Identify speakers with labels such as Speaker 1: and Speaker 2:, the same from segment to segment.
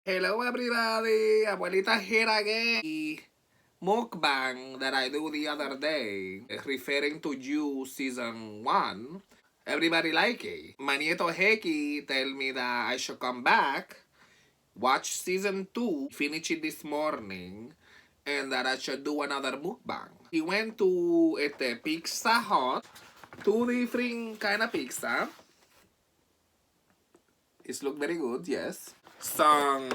Speaker 1: Hello everybody, Abuelita here again. The mukbang that I do the other day, referring to you season 1, everybody like it. My nieto Heki tell me that I should come back, watch season 2, finish it this morning, and that I should do another mukbang. He went to Pizza Hut, two different kind of pizza. It look very good, yes. Some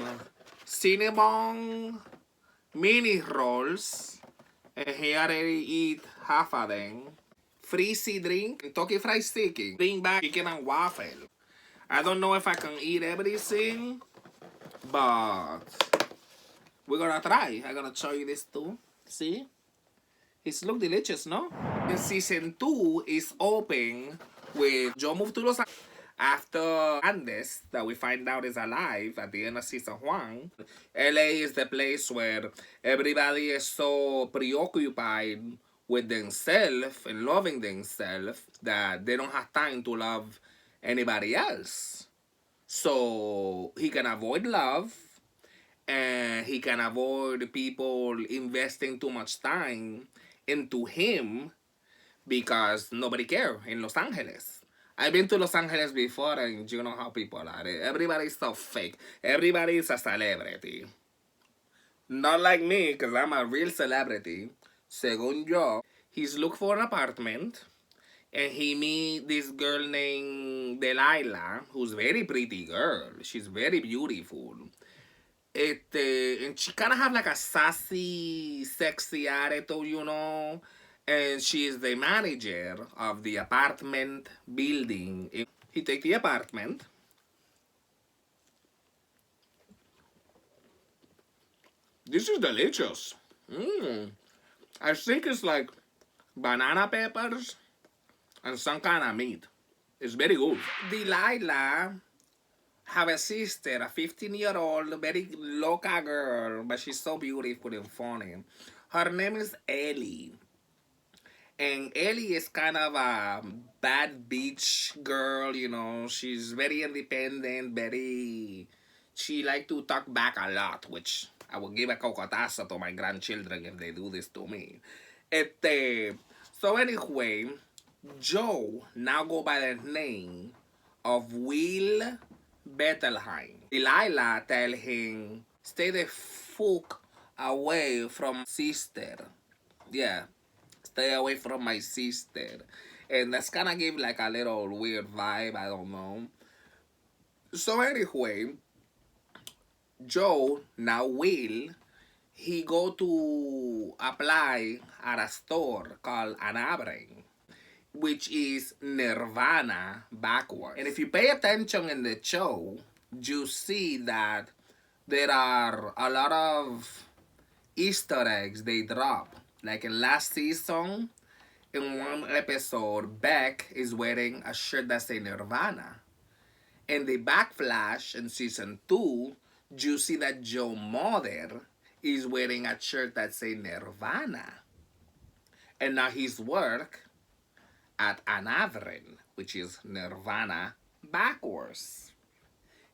Speaker 1: cinnamon mini rolls, and he already eat half of them. Freezy drink, Kentucky Fried Chicken, bring back chicken and waffle. I don't know if I can eat everything, but we're gonna try. I'm gonna show you this too. See? It look delicious, no? And season 2 is open with Joe moved to Los Angeles after Andes, that we find out is alive at the end of season 1. LA is the place where everybody is so preoccupied with themselves and loving themselves that they don't have time to love anybody else. So he can avoid love, and he can avoid people investing too much time into him because nobody cares in Los Angeles. I've been to Los Angeles before, and you know how people are. Everybody's so fake. Everybody is a celebrity. Not like me, because I'm a real celebrity. Según yo, he's look for an apartment, and he meet this girl named Delilah, who's very pretty girl. She's very beautiful. And she kind of have like a sassy, sexy attitude, you know. And she is the manager of the apartment building. He take the apartment. This is delicious. Mmm. I think it's like banana peppers and some kind of meat. It's very good. Delilah have a sister, a 15-year-old, very loca girl, but she's so beautiful and funny. Her name is Ellie. And Ellie is kind of a bad beach girl, you know. She's very independent, very... She like to talk back a lot, which I will give a cocotazo to my grandchildren if they do this to me. So anyway, Joe now go by the name of Will Bettelheim. Delilah tell him, stay the fuck away from sister. Yeah, stay away from my sister. And that's kind of give like a little weird vibe, I don't know. So anyway, Joe, now Will, he go to apply at a store called Anabren, which is Nirvana backwards. And if you pay attention in the show, you see that there are a lot of Easter eggs they drop. Like in last season, in one episode, Beck is wearing a shirt that says Nirvana. In the backflash in season 2, you see that Joe Mother is wearing a shirt that says Nirvana. And now his work at Anavren, which is Nirvana backwards.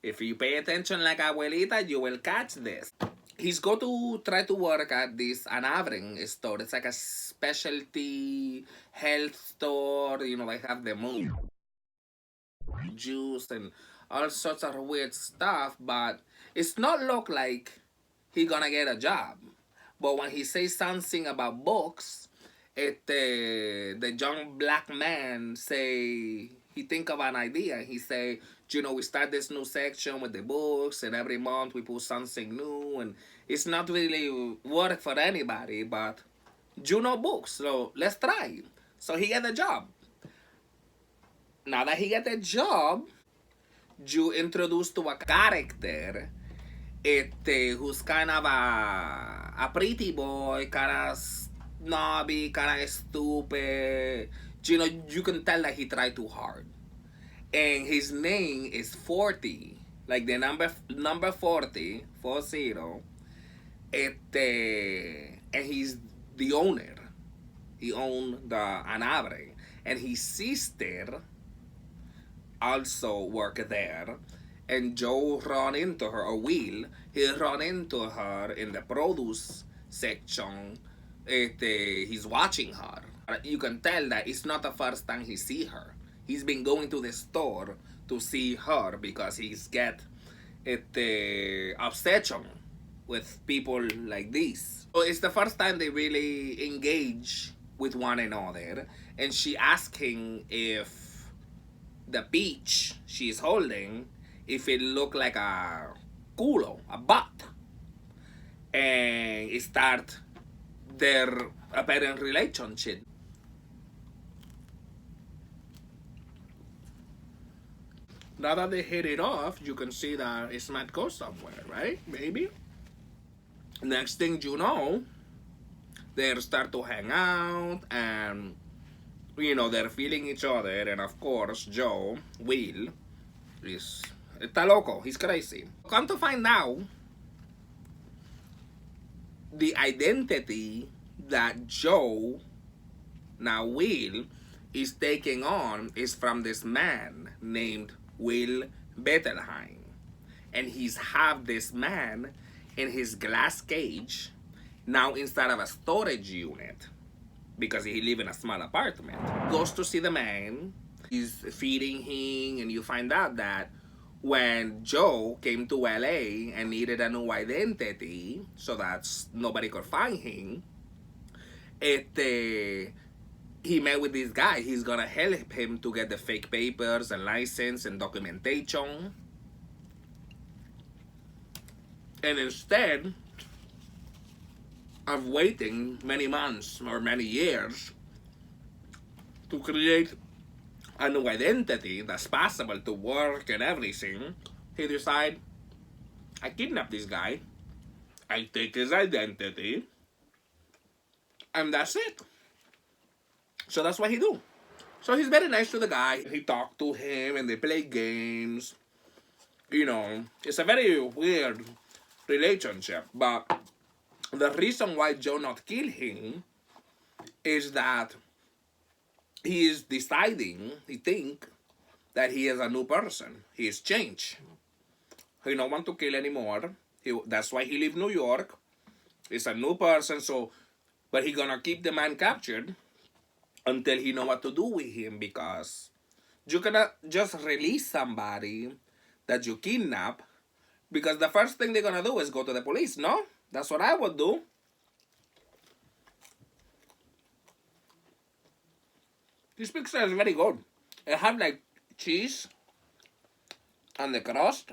Speaker 1: If you pay attention like abuelita, you will catch this. He's going to try to work at this Anavren store. It's like a specialty health store. You know, they have the moon juice and all sorts of weird stuff, but it's not look like he gonna get a job. But when he says something about books, the young black man say he think of an idea. He say, you know, we start this new section with the books, and every month we put something new, and it's not really work for anybody, but you know books, so let's try. So he get the job. Now that he get the job, you introduce to a character who's kind of a pretty boy, kind of snobby, kind of stupid. You know, you can tell that he tried too hard. And his name is 40, like the number 40, 40. And he's the owner. He owned the Anabre. And his sister also worked there. and Joe run into her, or Will, he run into her in the produce section. He's watching her. You can tell that it's not the first time he see her. He's been going to the store to see her because he's get obsession with people like this. So it's the first time they really engage with one another, and she asking if the peach she's holding, if it looked like a culo, a butt, and it start their apparent relationship. Now that they hit it off, you can see that it might go somewhere, right? Maybe. Next thing you know, they start to hang out, and they're feeling each other, and of course Joe, Will, está loco, he's crazy. Come to find out, the identity that Joe, now Will, is taking on is from this man named Will Bettelheim. And he's have this man in his glass cage, now inside of a storage unit, because he live in a small apartment. Goes to see the man, he's feeding him, and you find out that when Joe came to LA and needed a new identity so that nobody could find him, he met with this guy. He's gonna help him to get the fake papers and license and documentation. And instead of waiting many months or many years to create a new identity that's possible to work and everything, he decided, I kidnap this guy, I take his identity, and that's it. So that's what he do. So he's very nice to the guy. He talked to him and they play games. It's a very weird relationship. But the reason why Joe not kill him is that he is deciding, he think, that he is a new person. He is changed. He don't want to kill anymore. That's why he leave New York. He's a new person, but he gonna keep the man captured until he know what to do with him, because you cannot just release somebody that you kidnap, because the first thing they're gonna do is go to the police, no? That's what I would do. This pizza is very good. It have like cheese on the crust.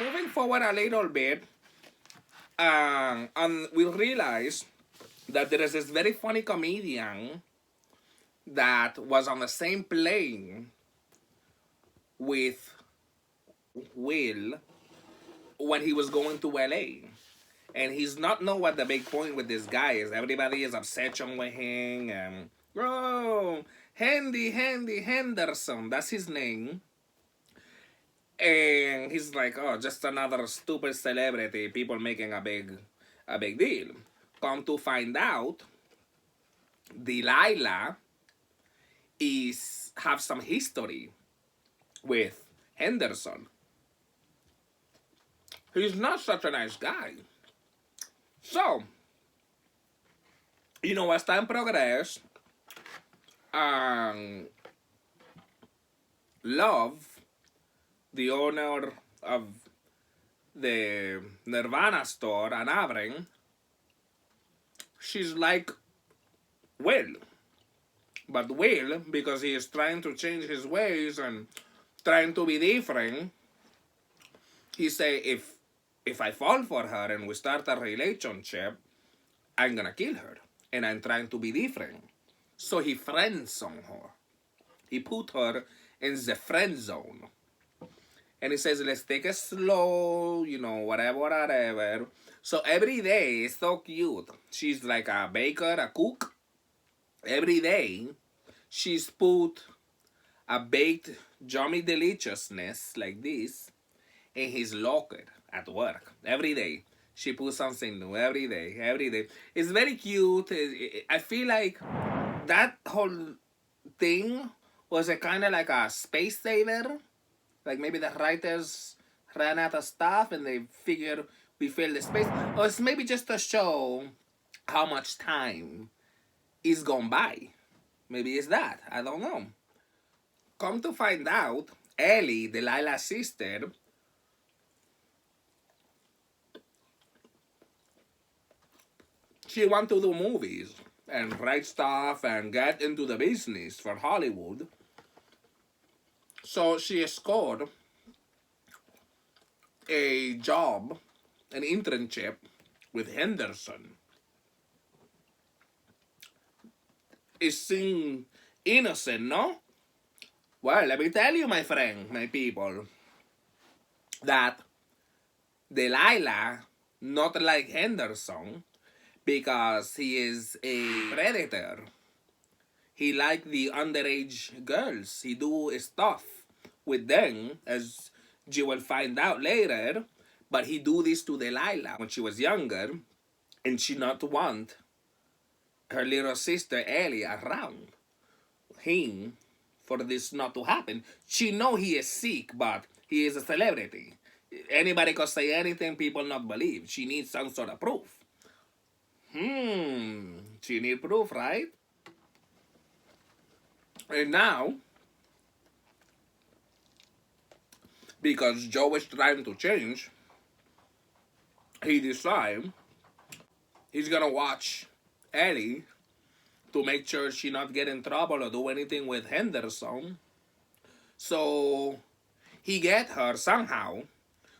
Speaker 1: Moving forward a little bit, and we realize that there is this very funny comedian that was on the same plane with Will when he was going to LA. And he's not know what the big point with this guy is. Everybody is obsession with him. And, Handy Henderson, that's his name. And he's like, oh, just another stupid celebrity, people making a big deal. Come to find out, Delilah have some history with Henderson. He's not such a nice guy. So, as time progressed, Love, the owner of the Nirvana store, Ann Arbor, she's like Will. But Will, because he is trying to change his ways and trying to be different, he say, if I fall for her and we start a relationship, I'm gonna kill her. And I'm trying to be different. So he friends on her. He put her in the friend zone. And he says, let's take it slow, whatever. So every day, it's so cute. She's like a baker, a cook. Every day, she's put a baked yummy deliciousness like this in his locker at work. Every day. She puts something new every day. It's very cute. I feel like that whole thing was a kind of like a space saver Like maybe the writers ran out of stuff and they figured we fill the space. Or it's maybe just to show how much time is gone by. Maybe it's that. I don't know. Come to find out, Ellie, Delilah's sister, she want to do movies and write stuff and get into the business for Hollywood. So she scored a job, an internship with Henderson. It seems innocent, no? Well, let me tell you, my friend, my people, that Delilah, not like Henderson, because he is a predator. He like the underage girls. He do stuff with them, as you will find out later. But he do this to Delilah when she was younger, and she not want her little sister Ellie around him for this not to happen. She know he is sick, but he is a celebrity. Anybody can say anything, people not believe. She needs some sort of proof. She need proof, right? And now, because Joe is trying to change, he decide he's gonna watch Ellie to make sure she not get in trouble or do anything with Henderson. So he get her somehow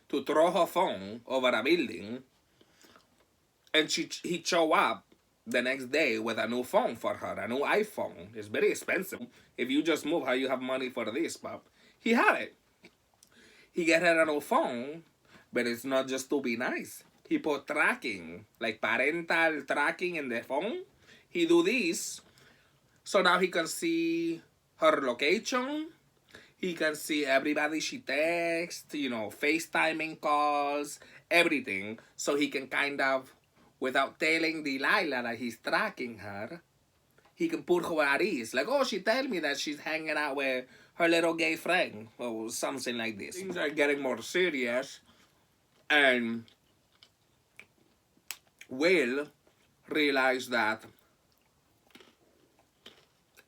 Speaker 1: to throw her phone over a building, and he show up the next day with a new phone for her, a new iPhone. It's very expensive. If you just move, how you have money for this, but he had it. He get her a new phone, but it's not just to be nice. He put tracking, like parental tracking in the phone. He do this, so now he can see her location. He can see everybody she texts, FaceTiming calls, everything. So he can kind of, without telling Delilah that he's tracking her, he can put her at ease. Like, oh, she tell me that she's hanging out with her little gay friend, or something like this. Things are getting more serious, and Will realized that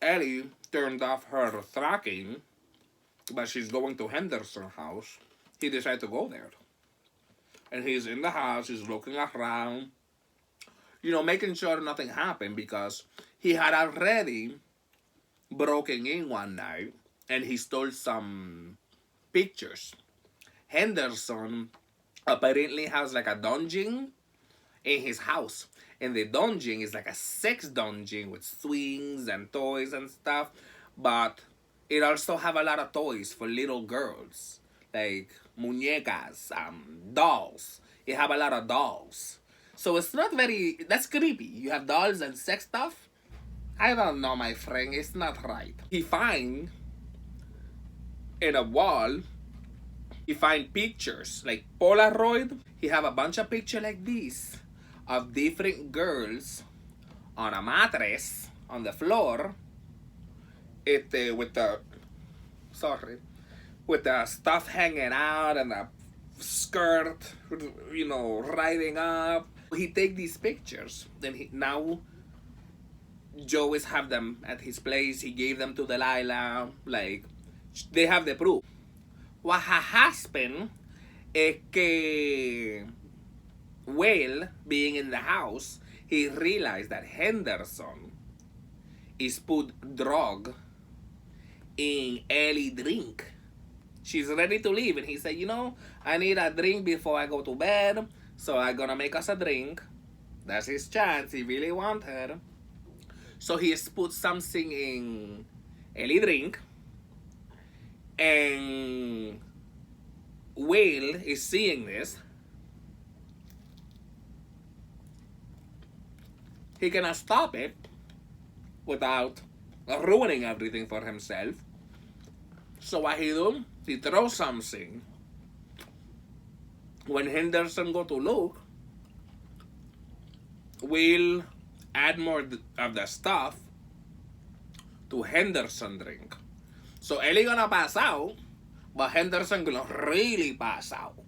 Speaker 1: Ellie turned off her tracking, but she's going to Henderson's house. He decided to go there. And he's in the house, he's looking around, making sure nothing happened, because he had already broken in one night and he stole some pictures. Henderson apparently has like a dungeon in his house. And the dungeon is like a sex dungeon with swings and toys and stuff. But it also have a lot of toys for little girls. Like muñecas, dolls. It have a lot of dolls. So it's not very, that's creepy. You have dolls and sex stuff? I don't know, my friend. It's not right. He find in a wall, he find pictures like Polaroid. He have a bunch of pictures like this of different girls on a mattress on the floor, with the stuff hanging out and the skirt, riding up. He take these pictures. Then now Joe is have them at his place. He gave them to Delilah. Like, they have the proof. What happened is que Will, being in the house, he realized that Henderson is put drug in Ellie drink. She's ready to leave, and he said, I need a drink before I go to bed, so I'm gonna make us a drink. That's his chance. He really wants her. So he has put something in Ellie drink, and Will is seeing this. He cannot stop it without ruining everything for himself. So what he do? He throws something. When Henderson go to look, Will add more of the stuff to Henderson drink. So Ellie gonna pass out But Henderson really pass out.